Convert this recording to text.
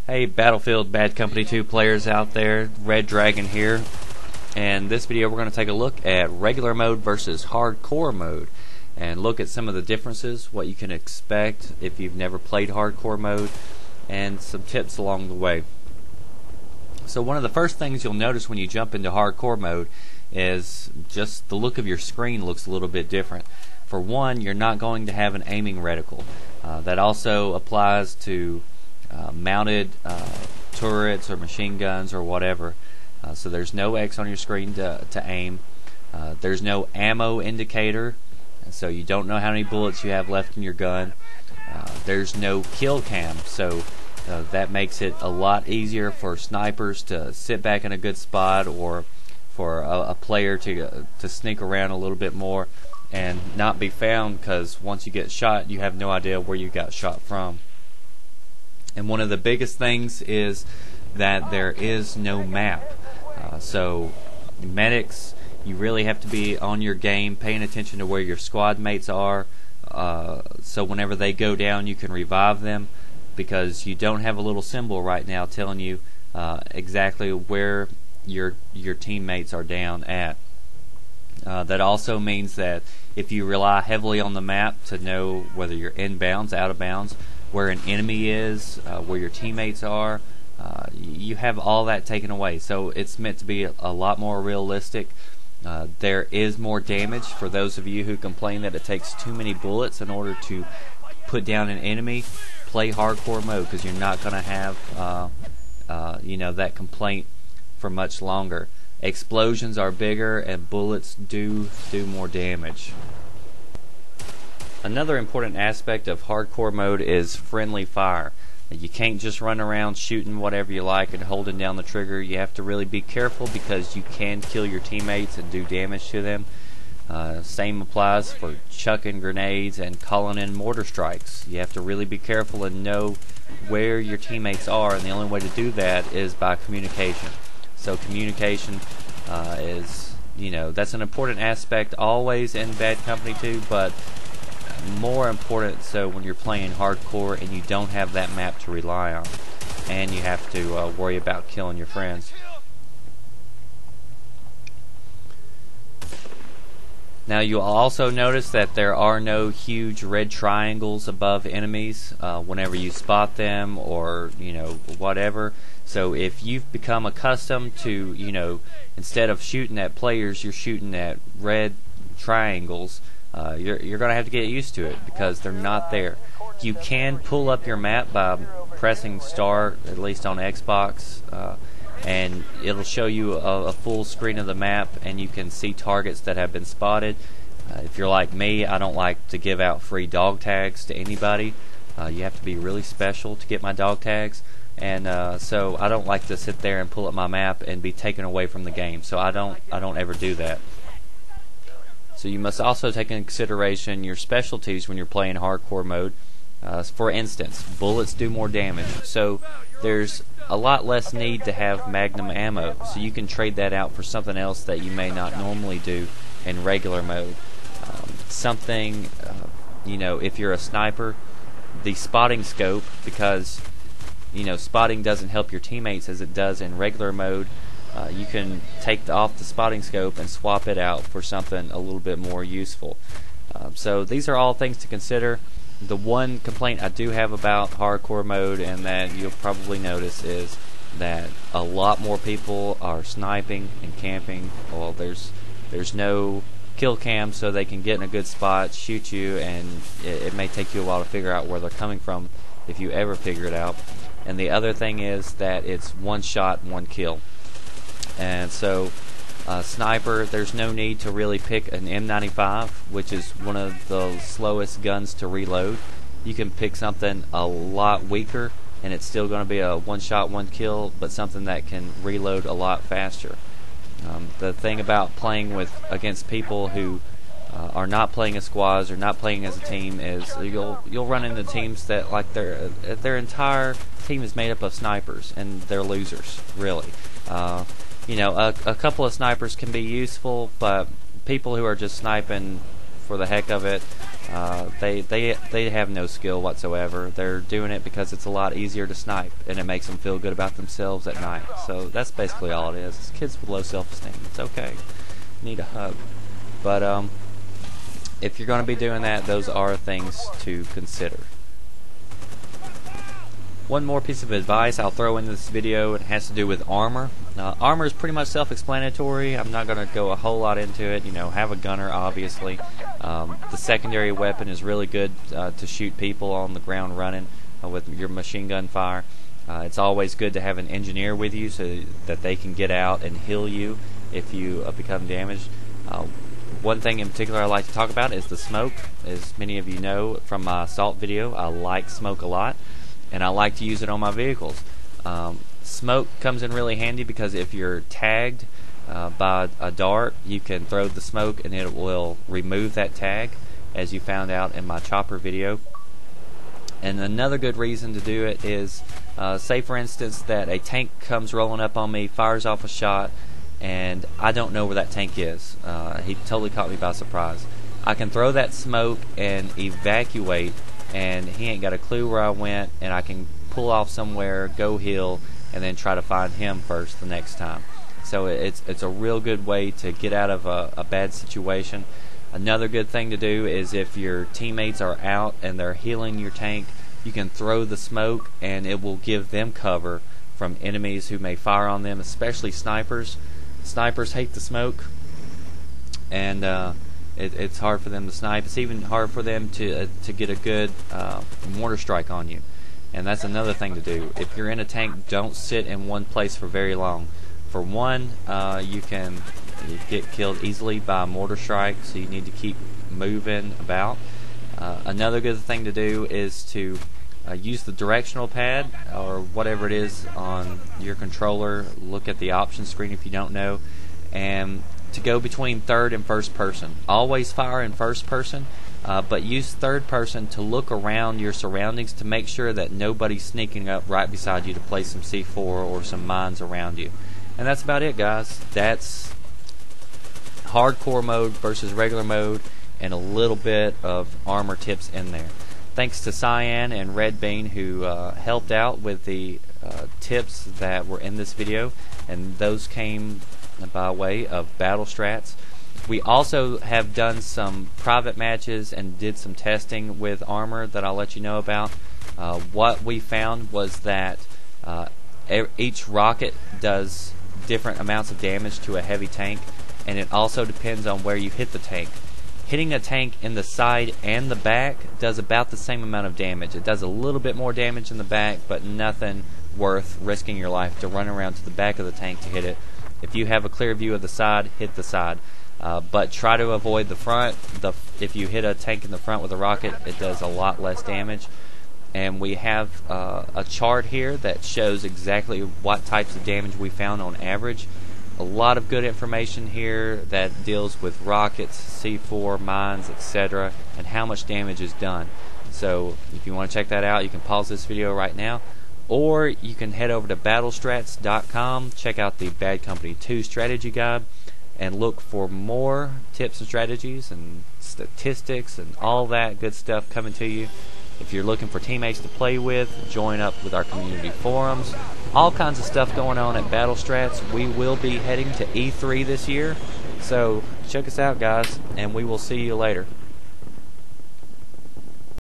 Hey Battlefield Bad Company 2 players out there, Red Dragon here, and this video we're going to take a look at regular mode versus hardcore mode and look at some of the differences, what you can expect if you've never played hardcore mode, and some tips along the way. So one of the first things you'll notice when you jump into hardcore mode is just the look of your screen looks a little bit different. For one, you're not going to have an aiming reticle. That also applies to mounted turrets or machine guns or whatever. So there's no X on your screen to aim. There's no ammo indicator, so you don't know how many bullets you have left in your gun. There's no kill cam, so that makes it a lot easier for snipers to sit back in a good spot, or for a player to sneak around a little bit more and not be found, because once you get shot you have no idea where you got shot from. And one of the biggest things is that there is no map. So medics, you really have to be on your game, paying attention to where your squad mates are, so whenever they go down you can revive them, because you don't have a little symbol right now telling you exactly where your teammates are down at. That also means that if you rely heavily on the map to know whether you're inbounds, out of bounds, where an enemy is, where your teammates are, you have all that taken away. So it's meant to be a lot more realistic. There is more damage for those of you who complain that it takes too many bullets in order to put down an enemy. Play hardcore mode, because you're not going to have that complaint for much longer. Explosions are bigger and bullets do more damage. Another important aspect of hardcore mode is friendly fire. You can't just run around shooting whatever you like and holding down the trigger. You have to really be careful, because you can kill your teammates and do damage to them. Same applies for chucking grenades and calling in mortar strikes. You have to really be careful and know where your teammates are, and the only way to do that is by communication. So communication is, that's an important aspect always in Bad Company 2, but more important so when you're playing hardcore and you don't have that map to rely on, and you have to worry about killing your friends. Now you'll also notice that there are no huge red triangles above enemies whenever you spot them, or whatever. So if you've become accustomed to, instead of shooting at players you're shooting at red triangles, you're going to have to get used to it, because they're not there. You can pull up your map by pressing start, at least on Xbox, and it'll show you a full screen of the map, and you can see targets that have been spotted. If you're like me, I don't like to give out free dog tags to anybody. You have to be really special to get my dog tags, and so I don't like to sit there and pull up my map and be taken away from the game. So I don't ever do that. So you must also take into consideration your specialties when you're playing hardcore mode. For instance, bullets do more damage, so there's a lot less need to have magnum ammo, so you can trade that out for something else that you may not normally do in regular mode. If you're a sniper, the spotting scope, because spotting doesn't help your teammates as it does in regular mode, you can take off the spotting scope and swap it out for something a little bit more useful. So these are all things to consider. The one complaint I do have about hardcore mode, and that you'll probably notice, is that a lot more people are sniping and camping. Well, there's no kill cam, so they can get in a good spot, shoot you, and it may take you a while to figure out where they're coming from, if you ever figure it out. And the other thing is that it's one shot, one kill. And so sniper, there's no need to really pick an M95, which is one of the slowest guns to reload. You can pick something a lot weaker, and it's still going to be a one shot, one kill, but something that can reload a lot faster. The thing about playing against people who are not playing as squads or not playing as a team is you'll run into teams that, like, their entire team is made up of snipers, and they're losers, really. A couple of snipers can be useful, but people who are just sniping for the heck of it. They have no skill whatsoever. They're doing it because it's a lot easier to snipe, and it makes them feel good about themselves at night. So that's basically all it is. It's kids with low self-esteem. It's okay. Need a hug. But if you're going to be doing that, those are things to consider. One more piece of advice I'll throw in this video. It has to do with armor. Armor is pretty much self-explanatory. I'm not going to go a whole lot into it. You know, have a gunner, obviously. The secondary weapon is really good to shoot people on the ground running with your machine gun fire. It's always good to have an engineer with you so that they can get out and heal you if you become damaged. One thing in particular I like to talk about is the smoke. As many of you know from my assault video, I like smoke a lot, and I like to use it on my vehicles. Smoke comes in really handy because if you're tagged by a dart, you can throw the smoke and it will remove that tag, as you found out in my chopper video. And another good reason to do it is, say for instance that a tank comes rolling up on me, fires off a shot, and I don't know where that tank is. He totally caught me by surprise. I can throw that smoke and evacuate, and he ain't got a clue where I went, and I can pull off somewhere, go heal, and then try to find him first the next time. So it's a real good way to get out of a bad situation. Another good thing to do is if your teammates are out and they're healing your tank, you can throw the smoke and it will give them cover from enemies who may fire on them, especially snipers. Snipers hate the smoke, and it's hard for them to snipe. It's even hard for them to get a good mortar strike on you. And that's another thing to do. If you're in a tank, don't sit in one place for very long. For one, you can get killed easily by a mortar strike, so you need to keep moving about. Another good thing to do is to use the directional pad or whatever it is on your controller. Look at the options screen if you don't know, and to go between third and first person. Always fire in first person, but use third person to look around your surroundings to make sure that nobody's sneaking up right beside you to place some C4 or some mines around you. And that's about it, guys. That's hardcore mode versus regular mode, and a little bit of armor tips in there. Thanks to Cyan and Red Bean who helped out with the tips that were in this video, and those came by way of battle strats. We also have done some private matches and did some testing with armor that I'll let you know about. What we found was that each rocket does different amounts of damage to a heavy tank, and it also depends on where you hit the tank. Hitting a tank in the side and the back does about the same amount of damage. It does a little bit more damage in the back, but nothing worth risking your life to run around to the back of the tank to hit it. If you have a clear view of the side, hit the side. But try to avoid the front. If you hit a tank in the front with a rocket, it does a lot less damage. And we have a chart here that shows exactly what types of damage we found on average. A lot of good information here that deals with rockets, C4, mines, etc., and how much damage is done. So if you want to check that out, you can pause this video right now, or you can head over to battlestrats.com, check out the Bad Company 2 strategy guide, and look for more tips and strategies and statistics and all that good stuff coming to you. If you're looking for teammates to play with, join up with our community forums. All kinds of stuff going on at Battle Strats. We will be heading to E3 this year, so check us out, guys, and we will see you later.